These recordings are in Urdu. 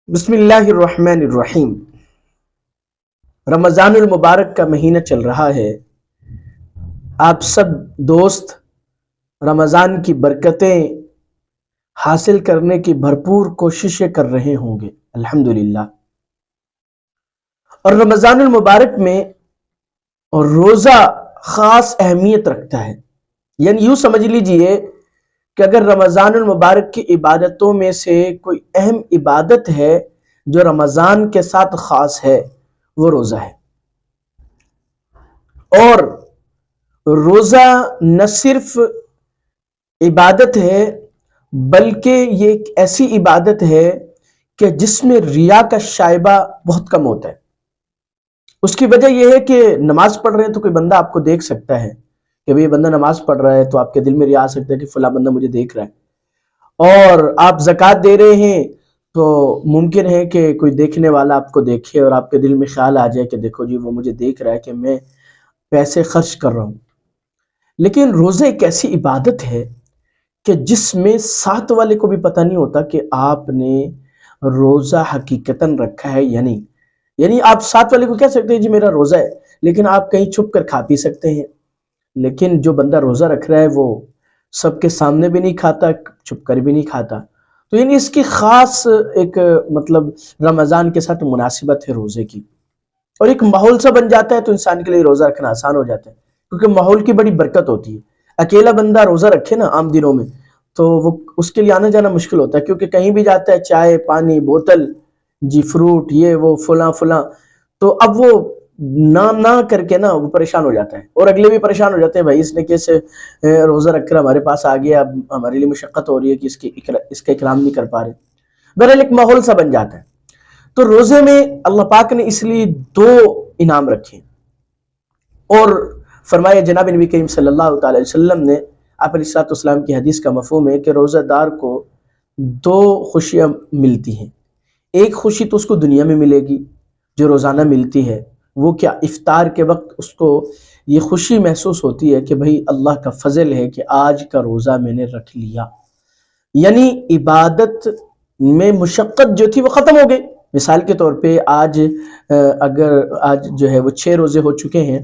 بسم اللہ الرحمن الرحیم۔ رمضان المبارک کا مہینہ چل رہا ہے۔ آپ سب دوست رمضان کی برکتیں حاصل کرنے کی بھرپور کوششیں کر رہے ہوں گے الحمدللہ۔ اور رمضان المبارک میں روزہ خاص اہمیت رکھتا ہے، یعنی یوں سمجھ لیجئے کہ اگر رمضان المبارک کی عبادتوں میں سے کوئی اہم عبادت ہے جو رمضان کے ساتھ خاص ہے وہ روزہ ہے۔ اور روزہ نہ صرف عبادت ہے بلکہ یہ ایک ایسی عبادت ہے کہ جس میں ریا کا شائبہ بہت کم ہوتا ہے۔ اس کی وجہ یہ ہے کہ نماز پڑھ رہے ہیں تو کوئی بندہ آپ کو دیکھ سکتا ہے کہ یہ بندہ نماز پڑھ رہا ہے، تو آپ کے دل میں ریا آ سکتا ہے کہ فلاں بندہ مجھے دیکھ رہا ہے۔ اور آپ زکوٰۃ دے رہے ہیں تو ممکن ہے کہ کوئی دیکھنے والا آپ کو دیکھے اور آپ کے دل میں خیال آ جائے کہ دیکھو جی وہ مجھے دیکھ رہا ہے کہ میں پیسے خرچ کر رہا ہوں۔ لیکن روزہ ایک ایسی عبادت ہے کہ جس میں ساتھ والے کو بھی پتہ نہیں ہوتا کہ آپ نے روزہ حقیقتاً رکھا ہے یا نہیں۔ یعنی آپ ساتھ والے کو کہہ سکتے ہیں جی میرا روزہ ہے، لیکن آپ کہیں چھپ کر کھا پی سکتے ہیں۔ لیکن جو بندہ روزہ رکھ رہا ہے وہ سب کے سامنے بھی نہیں کھاتا، چھپ کر بھی نہیں کھاتا۔ تو یعنی اس کی خاص ایک رمضان کے ساتھ مناسبت ہے روزے کی، اور ایک ماحول سا بن جاتا ہے تو انسان کے لیے روزہ رکھنا آسان ہو جاتا ہے، کیونکہ ماحول کی بڑی برکت ہوتی ہے۔ اکیلا بندہ روزہ رکھے نا عام دنوں میں تو وہ اس کے لیے آنا جانا مشکل ہوتا ہے، کیونکہ کہیں بھی جاتا ہے چائے پانی بوتل جی فروٹ یہ وہ فلاں فلاں، تو اب وہ نہ کر کے نا وہ پریشان ہو جاتا ہے، اور اگلے بھی پریشان ہو جاتے ہیں، بھائی اس نے کیسے روزہ رکھ کر ہمارے پاس آ گیا، اب ہمارے لیے مشقت ہو رہی ہے کہ اس کا اکرام نہیں کر پا رہے۔ بہرحال ایک ماحول سا بن جاتا ہے۔ تو روزے میں اللہ پاک نے اس لیے دو انعام رکھے، اور فرمایا جناب نبی کریم صلی اللہ تعالی وسلم نے، آپ علیہ السلام کی حدیث کا مفہوم ہے کہ روزہ دار کو دو خوشیاں ملتی ہیں۔ ایک خوشی تو اس کو دنیا میں ملے گی جو روزانہ ملتی ہے، وہ کیا افطار کے وقت اس کو یہ خوشی محسوس ہوتی ہے کہ بھئی اللہ کا فضل ہے کہ آج کا روزہ میں نے رکھ لیا، یعنی عبادت میں مشقت جو تھی وہ ختم ہو گئی۔ مثال کے طور پہ آج جو ہے وہ 6 روزے ہو چکے ہیں،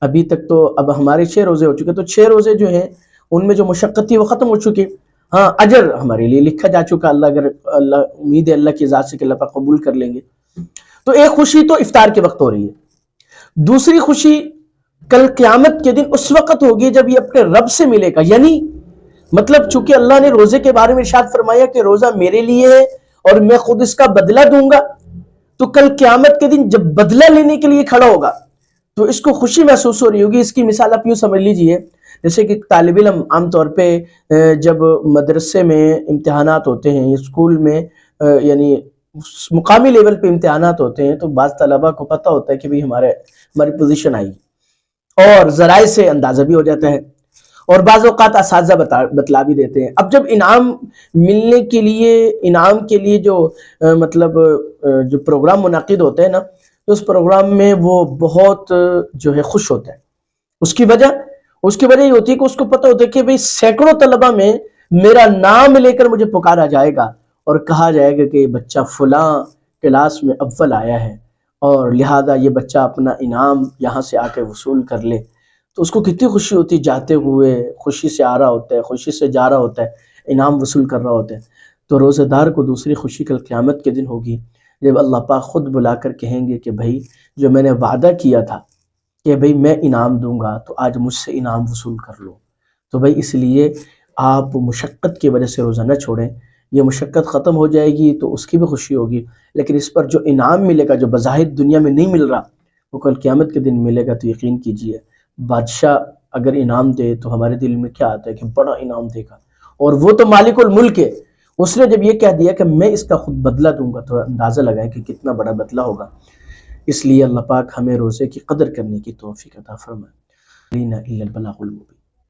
ابھی تک تو اب ہمارے 6 روزے ہو چکے، تو 6 روزے جو ہیں ان میں جو مشقت تھی وہ ختم ہو چکی۔ ہاں اجر ہمارے لیے لکھا جا چکا، اللہ امید ہے اللہ کی ذات سے کہ اللہ پاک قبول کر لیں گے۔ تو ایک خوشی تو افطار کے وقت ہو رہی ہے، دوسری خوشی کل قیامت کے دن اس وقت ہوگی جب یہ اپنے رب سے ملے گا۔ یعنی مطلب چونکہ اللہ نے روزے کے بارے میں ارشاد فرمایا کہ روزہ میرے لیے ہے اور میں خود اس کا بدلہ دوں گا، تو کل قیامت کے دن جب بدلہ لینے کے لیے کھڑا ہوگا تو اس کو خوشی محسوس ہو رہی ہوگی۔ اس کی مثال آپ یوں سمجھ لیجئے جیسے کہ طالب علم عام طور پہ جب مدرسے میں امتحانات ہوتے ہیں، اسکول میں یعنی مقامی لیول پہ امتحانات ہوتے ہیں، تو بعض طلبہ کو پتہ ہوتا ہے کہ بھی ہماری پوزیشن آئی، اور ذرائع سے اندازہ بھی ہو جاتا ہے، اور بعض اوقات اساتذہ بتلا بھی دیتے ہیں۔ اب جب انعام ملنے کے لیے جو جو پروگرام منعقد ہوتے ہیں نا، تو اس پروگرام میں وہ بہت جو ہے خوش ہوتا ہے۔ اس کی وجہ یہ ہوتی ہے کہ اس کو پتہ ہوتا ہے کہ بھئی سینکڑوں طلبہ میں میرا نام لے کر مجھے پکارا جائے گا اور کہا جائے گا کہ یہ بچہ فلاں کلاس میں اول آیا ہے، اور لہذا یہ بچہ اپنا انعام یہاں سے آ کے وصول کر لے۔ تو اس کو کتنی خوشی ہوتی ہے، جاتے ہوئے خوشی سے آ رہا ہوتا ہے، خوشی سے جا رہا ہوتا ہے، انعام وصول کر رہا ہوتا ہے۔ تو روزہ دار کو دوسری خوشی کل قیامت کے دن ہوگی جب اللہ پاک خود بلا کر کہیں گے کہ بھائی جو میں نے وعدہ کیا تھا کہ بھئی میں انعام دوں گا تو آج مجھ سے انعام وصول کر لو۔ تو بھئی اس لیے آپ مشقت کی وجہ سے روزہ نہ چھوڑیں، یہ مشقت ختم ہو جائے گی تو اس کی بھی خوشی ہوگی، لیکن اس پر جو انعام ملے گا جو بظاہر دنیا میں نہیں مل رہا وہ کل قیامت کے دن ملے گا۔ تو یقین کیجئے بادشاہ اگر انعام دے تو ہمارے دل میں کیا آتا ہے کہ بڑا انعام دے گا، اور وہ تو مالک الملک ہے، اس نے جب یہ کہہ دیا کہ میں اس کا خود بدلہ دوں گا تو اندازہ لگائیں کہ کتنا بڑا بدلہ ہوگا۔ اس لیے اللہ پاک ہمیں روزے کی قدر کرنے کی توفیق عطا فرمائے۔